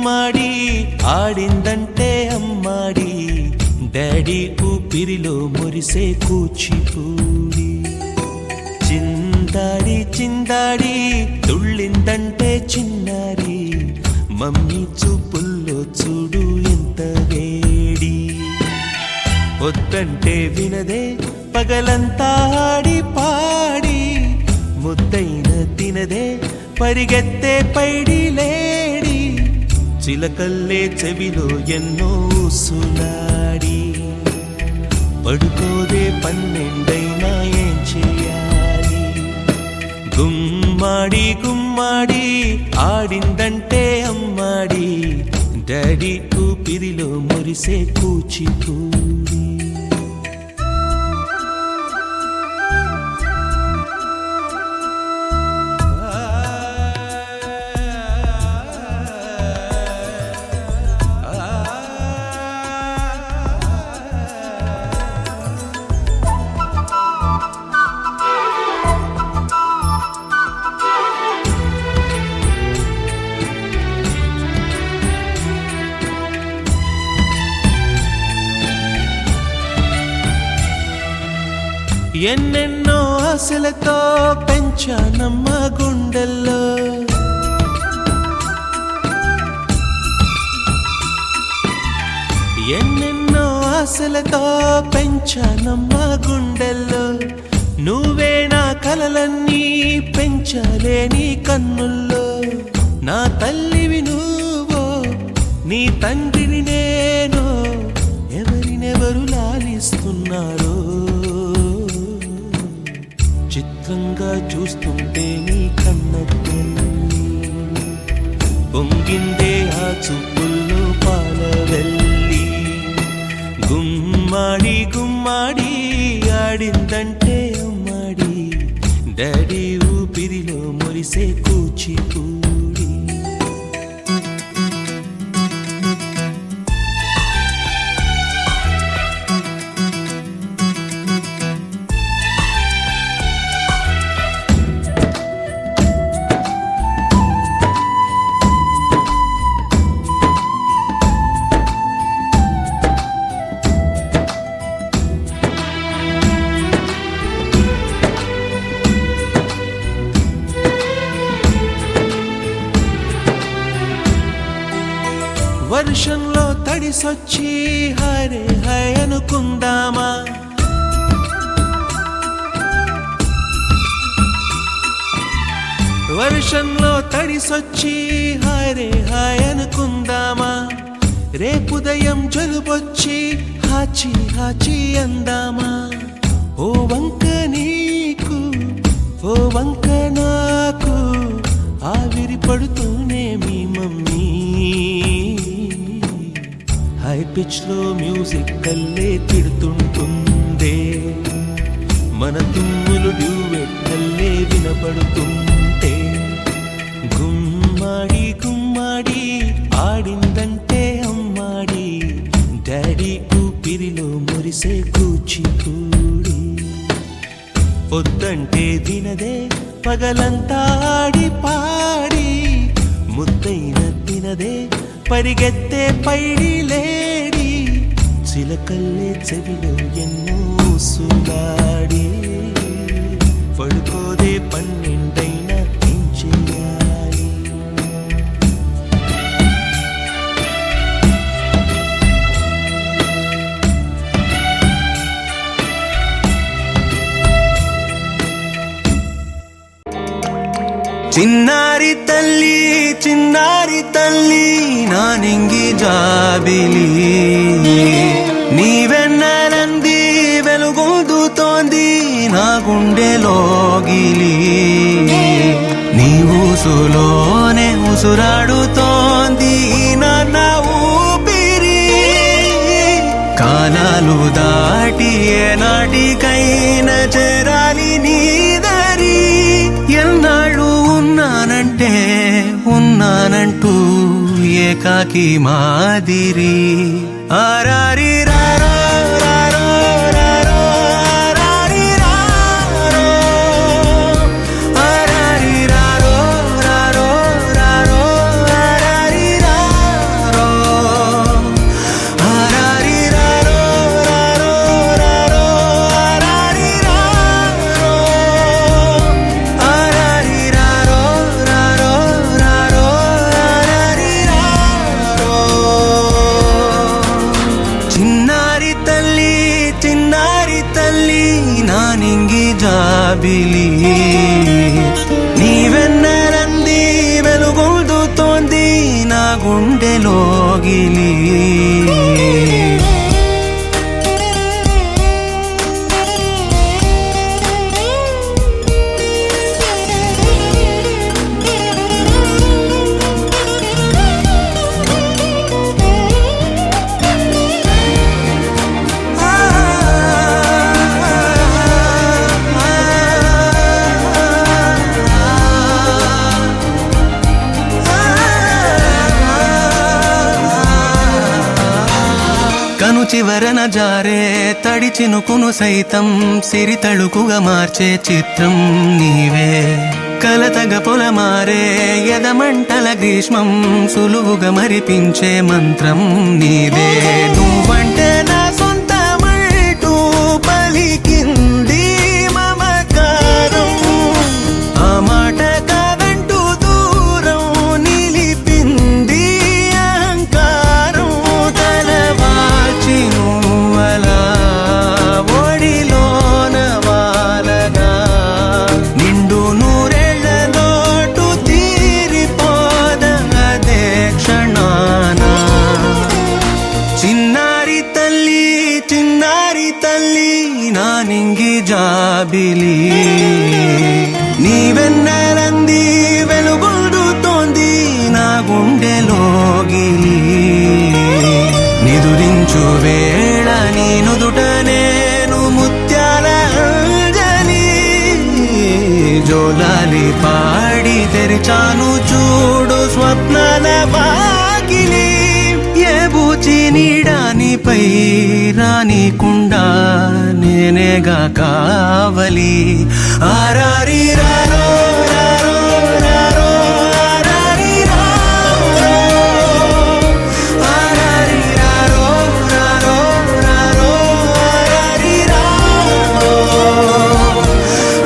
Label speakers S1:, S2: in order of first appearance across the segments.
S1: గుమ్మాడి ఆడిందంటే అమ్మాడి డాడీ ఊపిరిలో మురిసే కూచిపూడి చిందాడి చిందాడి తుళ్ళిందంటే చిన్నారి మమ్మీ చూపుల్లో చూడు ఎంత వేడి వద్దంటే వినదే పగలంతా ఆడి పాడి ముద్దైన తినదే పరిగెత్తే పైడి లేడి చిలకల్లే చెవిలో ఎన్నో సులాడి పడుకోదే పన్నెండైనా ఏం చేయాలి గుమ్మాడి గుమ్మాడి ఆడిందంటే అమ్మాడి డాడీ ఊపిరిలో మురిసే కూచిపూడి ఎన్నెన్నో ఆశలతో పెంచానమ్మ గుండెల్లో ఎన్నెన్నో ఆశలతో పెంచానమ్మ గుండెల్లో నువ్వే నా కలలన్నీ పెంచాలే నీ కన్నుల్లో నా తల్లివి నువ్వో నీ తండ్రిని నేను ఎవరినెవరు లాలిస్తున్నారో చిత్రంగా చూస్తుంటే నీ కన్నట్టు పొంగిందే ఆ చూపుల్లో పాలవెల్లి గుమ్మాడి గుమ్మాడి ఆడిందంటే అమ్మాడి డాడీ ఊపిరిలో మురిసే కూచిపూడి వర్షంలో తడిసొచ్చి హరే హై అనుకుందామా వర్షంలో తడిసొచ్చి హరే హై అనుకుందామా రేపుదయం జలుబొచ్చి హాచి హాచి అందామా ఓ వంక నీకు ఓ వంక నాకు ఆవిరి పడుతూనే మీ మమ్మీ హై పిచ్ లో మ్యూజిక్ కల్లే తిడుతుంటుందే మన తుమ్ములు డ్యూయెట్ కల్లే వినపడుతుంటే గుమ్మాడి గుమ్మాడి ఆడిందంటే అమ్మాడి డాడీ ఊపిరిలో మురిసే కూచిపూడి వద్దంటే వినదే పగలంతా ఆడి పాడి ముద్దైన తినదే పరిగెత్తే పైడి లేడి చిలకల్లే చెవిలో ఎన్నో సులాడి పడుకోదే పన్నెండైనా ఏం చేయాలి చిన్నారి తల్లి నా నింగి జాబిలి నీవెన్నెలంది వెలుగొందుతోంది నా గుండెలోగిలి నీ ఊసులోనే ఉసురాడుతోంది నా ఊపిరి కాలాలు దాటి ఏనాటికైనా చేరాలి నీ దరి ఎన్నాళ్ళు ఉన్నానంటూ ఏకాకి మాదిరి ఆరారి రారో రారో రారో ఆరారి రారో ఆరారి రారో రారో రారో ఆరారి రారో నా నింగి జాబిలి నీవెన్నెలంది వెలుగొందుతోంది నా గుండెలోగిలి కను చివరన జారే తడి చినుకును సైతం సిరి తళుకుగా మార్చే చిత్రం నీవే కలతగ పొలమారే ఎదమంటల గ్రీష్మం సులువుగా మరిపించే మంత్రం నీదే నువ్వంటే నా సొంతమంటూ పలికింది మమకారం ఆ మాట కాదంటూ దూరం నిలిపింది అహంకారం తలవాచి నువ్వలా ఒడిలోన వాలగా నిండు నూరేళ్ల లోటు తీరిపోదగదే క్షణానా చిన్నారి తల్లి నా నింగి జాబిలి నీవెన్నెలంది వెలుగొందుతోంది నా గుండెలోగిలి నిదురించు వేళ నీ నుదుట నేను ముత్యాల అంజలి జోలాలి పాడి తెరిచాను చూడు స్వప్నాల వాకిలి ఏ బూచి నీడానిపై రానికుండా నేనేగా కావలి ఆరారి రారో రారో రారో ఆరారి రారో ఆరారి రారో రారో రారో ఆరారి రారో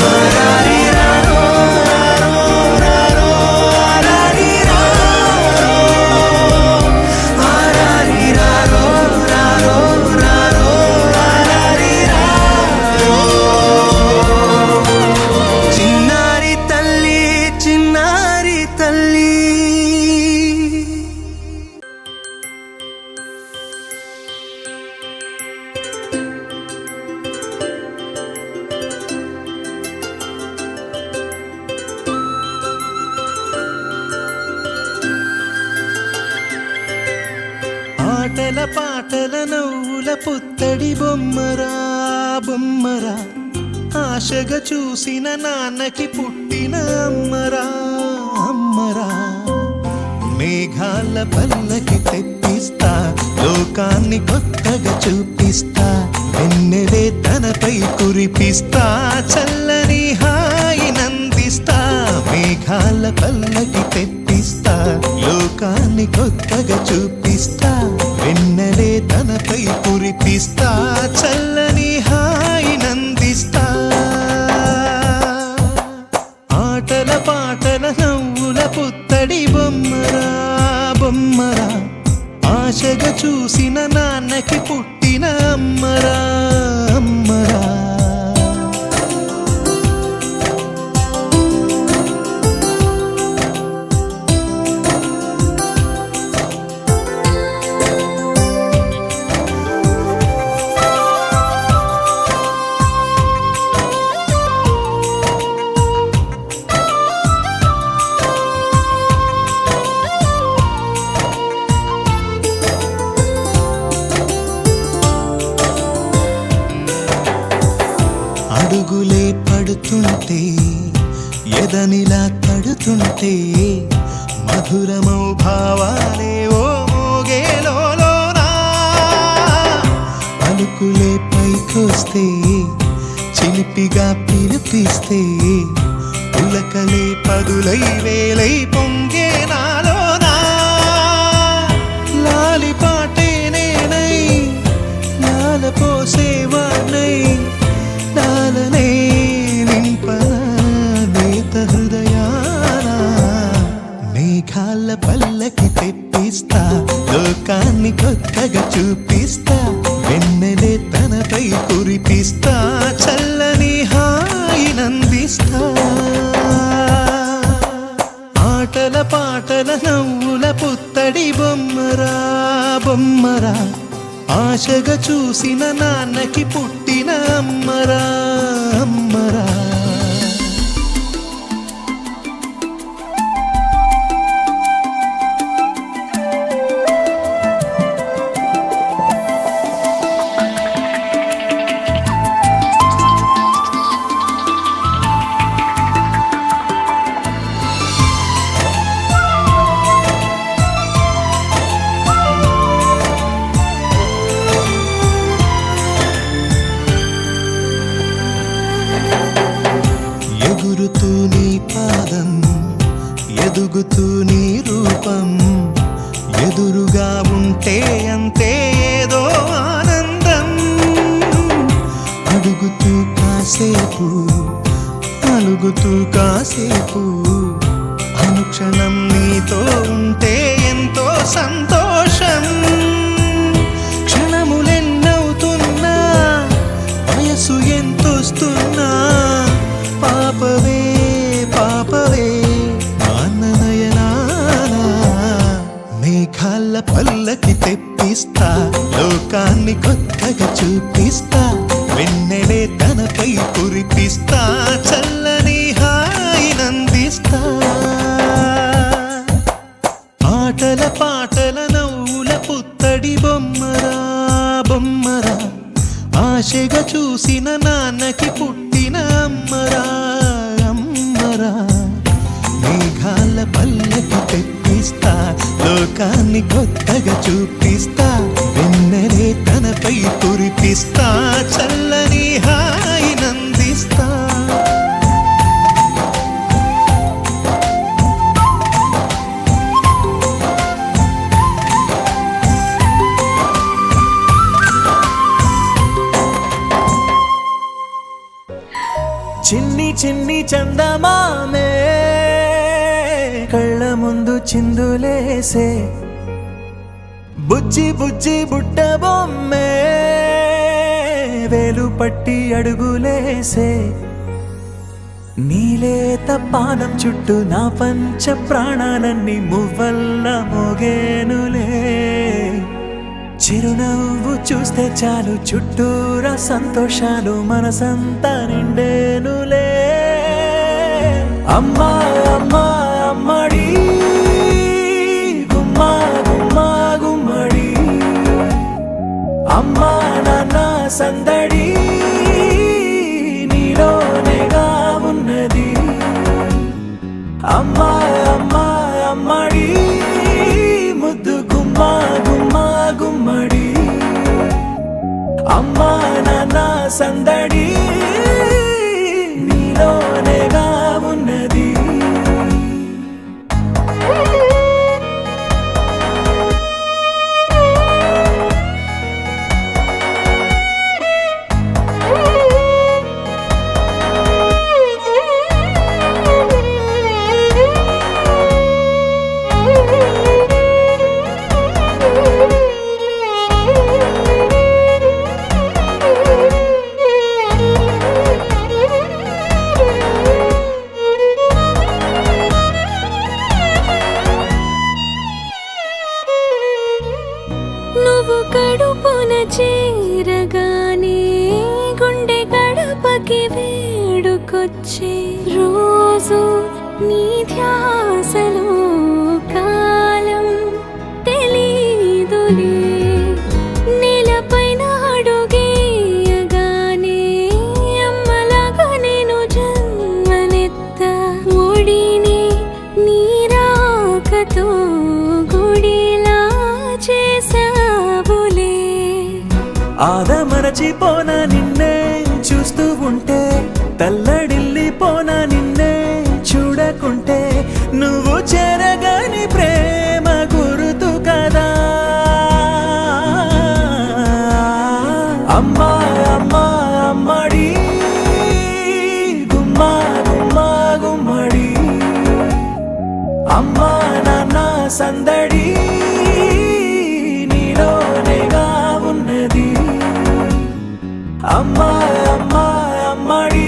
S1: ఆరారి రారో రారో ఆరారి రారో ఆరారి రారో రారో రారో ఆరారి రారో చిన్నారి తల్లి ఆటల పాటల నవ్వుల పుత్తడి బొమ్మరా బొమ్మరా ఆశగా చూసిన నాన్నకి పుట్టిన అమ్మరా అమ్మరా మేఘాల పల్లకి తెప్పిస్తా లోకాన్ని కొత్తగా చూపిస్తా వెన్నెలే తనపై కురిపిస్తా చల్లని హాయినందిస్తా మేఘాల పల్లకి తెప్పిస్తా లోకాన్ని కొత్తగా చూపిస్తా వెన్నెలే తనపై కురిపిస్తా చల్లని హాయినందిస్తా ఆటల పాటల నవ్వుల పుత్తడి బొమ్మరా బొమ్మరా ఆశగా చూసిన నాన్నకి పుట్టిన అమ్మరా అమ్మరా అడుగులే పడుతుంటే ఎదనిలా తడుతుంటే మధురమౌ భావాలే ఓ మోగేలోనా పలుకులే పైకొస్తే చిలిపిగా పిలిపిస్తే పులకలే పదులై వేలై పొంగే నాలోనా లాలి పాటే నేనై లాల పోసేవాణ్ణై లాలనే నింపనా నేత హృదయానా మేఘాల పల్లకి తెప్పిస్తా లోకాన్ని కొత్తగా చూపిస్తా వెన్నెలే తనపై కురిపిస్తా చల్లని ఆనందిస్తా ఆటల పాటల నవ్వుల పుత్తడి బొమ్మరా బొమ్మరా ఆశగా చూసిన నాన్నకి పుట్టిన అమ్మరా అమ్మరా ఎగురుతూ నీ పాదం ఎదుగుతూ నీ రూపం ఎదురుగా ఉంటే అంతే ఏదో ఆనందం అడుగుతూ కాసేపు అలుగుతూ కాసేపు అనుక్షణం నీతో ఉంటే ఎంతో సంతోషం క్షణములెన్నవుతున్నా వయసు ఎంతొస్తున్నా పాపవే పాపవే నాన్ననయనానా మేఘాల పల్లకి తెప్పిస్తా లోకాన్ని కొత్తగా చూపిస్తా వెన్నెలే తనపై కురిపిస్తా చల్లని హాయినందిస్తా ఆటల పాటల నవ్వుల పుత్తడి బొమ్మరా బొమ్మరా ఆశగా చూసిన నాన్నకి పుట్టిన అమ్మరా అమ్మరా మేఘాల పల్లకి తెప్పిస్తా లోకాన్ని కొత్తగా చూపిస్తా వెన్నెలే తనపై కురిపిస్తా చల్లని హాయినందిస్తా
S2: చిన్ని చిన్ని చందమామే కళ్ళ ముందు చిందులేసే బుజ్జి బుజ్జి బుట్ట బొమ్మే వేలు పట్టి అడుగులేసే నీలేత పానం చుట్టూ నా పంచ ప్రాణాలన్నీ మువ్వల్ల మోగేనులే చిరునవ్వు చూస్తే చాలు చుట్టూరా సంతోషాలు మనసంతా నిండేనులే అమ్మా అమ్మా అమ్మడి గుమ్మా గుమ్మా గుమ్మడి అమ్మా నాన్న సందడి నీలోనేగా ఉన్నది అమ్మా అమ్మా అమ్మడి ముద్దు గుమ్మా గుమ్మా గుమ్మడి అమ్మా నాన్న సందడి నీలోనేగా ఉన్నది
S3: నువ్వు కడుపున చేరగానే గుండె గడపకి వేడుకొచ్చే రోజు నీ ధ్యాసలో కాలం తెలీదులే నేలపైన అడుగేయగానే అమ్మలాగా నేను జన్మనెత్త ఒడిని నీ రాకతో గుడిలా చేసావులే
S2: ఆదమరచిపోనా నిన్నే చూస్తూ ఉంటే తల్లడిల్లిపోనా నిన్నే చూడకుంటే నువ్వు చెరగని ప్రేమ గురుతు కదా అమ్మా అమ్మా అమ్మడి గుమ్మా గుమ్మా గుమ్మడి అమ్మా నాన్న సందడి నీలోనేగా ఉన్నది అమ్మా అమ్మా అమ్మడి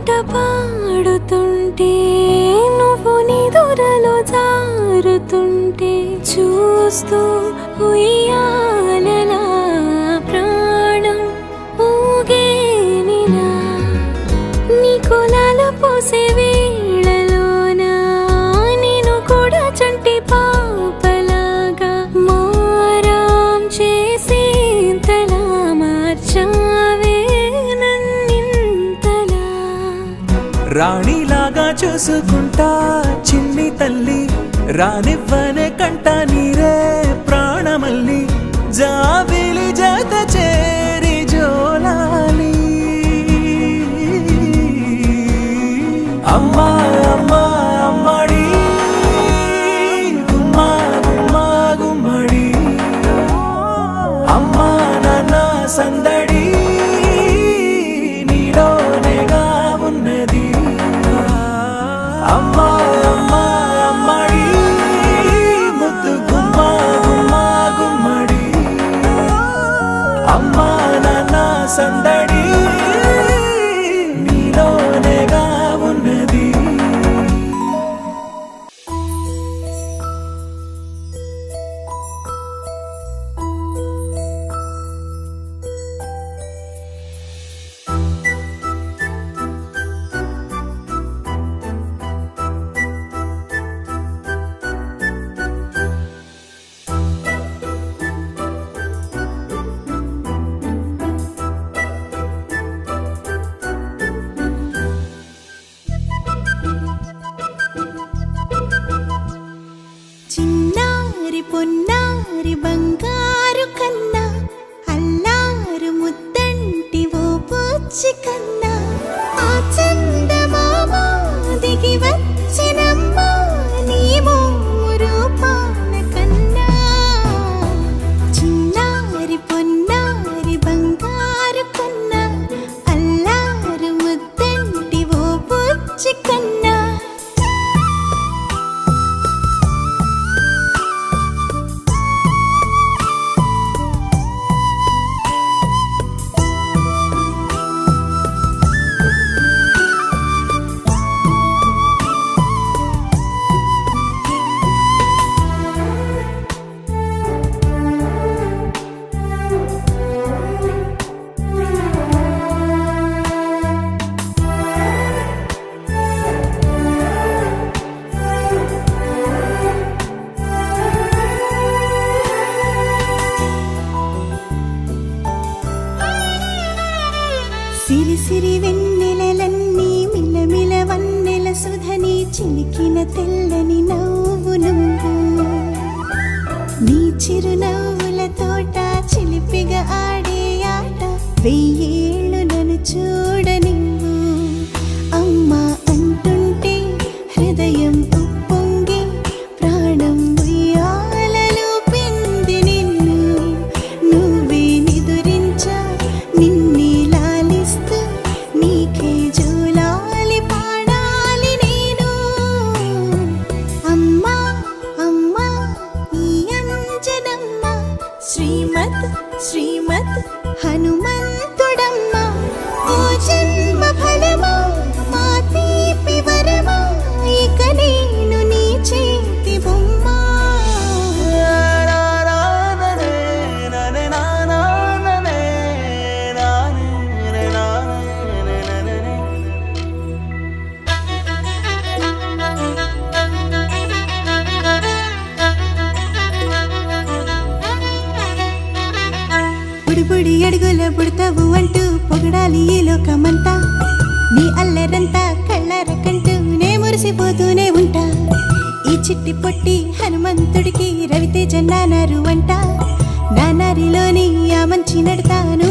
S3: పాట పాడుతుంటే నువ్వు నిదురలో జారుతుంటే చూస్తూ ఉయ్యాలలా ప్రాణం ఊగేనిలా నీ కులాల పోసే వేళలోన నేను కూడా చంటి పాపలాగా మారాం చేసేంతలా మార్చావే నన్నింతలా
S2: రాణిలాగా చూసుకుంటా చిన్ని తల్లి రానివ్వనే కంట నీరే ప్రాణమల్లి జాబిలి జత చేరి జోలాలి అమ్మా అమ్మా అమ్మడి గుమ్మా గుమ్మా గుమ్మడి అమ్మా నాన్న సందడి నీలోనేగా ఉన్నది అమ్మా అమ్మా అమ్మడి ముద్దు గుమ్మా గుమ్మా గుమ్మడి అమ్మా నాన్న సందడి నీలోనేగా ఉన్నది
S3: చిన్నారి పొన్నారి బంగారు కన్నా అల్లారు ముద్దంటి ఓ పుచ్చి కన్నా ఆ చందమామ దిగి వచ్చినమ్మ నీ మోము రూపాన కన్నా చిన్నారి పొన్నారి బంగారు కన్నా అల్లారు ముద్దంటి ఓ పుచ్చి కన్నా సిరి సిరి వెన్నెలలన్నీ మిలమిల వన్నెల సుధని చిలికిన తెల్లని నవ్వు నువ్వు నీ చిరునవ్వుల తోట చిలిపిగా ఆడే ఆట వెయ్యేళ్ళు నన్ను చూడ నువ్వు అమ్మా అంటుంటే హృదయం ఉప్పొంగి ప్రాణం ఉయ్యాలలో పిండి నిన్ను నువ్వే నిదురించా నిన్నే లాలిస్తూ నీకే జోలాలి పాడాలి నేను అమ్మా అమ్మా ఈ అంజనమ్మ శ్రీమత్ శ్రీమత్ హనుమంతుడమ్మ ఓ జన్మ ఫలమా మా తీపి వరమా ఇక నేను నీ చేతి బొమ్మ బుడి అడుగుల బుడతావు అంటూ పొగడాలి ఈ లోకమంతా నీ అల్లరంతా కళ్ళారకంటూ నే మురిసిపోతూనే ఉంటా ఈ చిట్టి పొట్టి హనుమంతుడికి రవితేజ నానారు అంట నానారిలోని ఆ మంచి నడతాను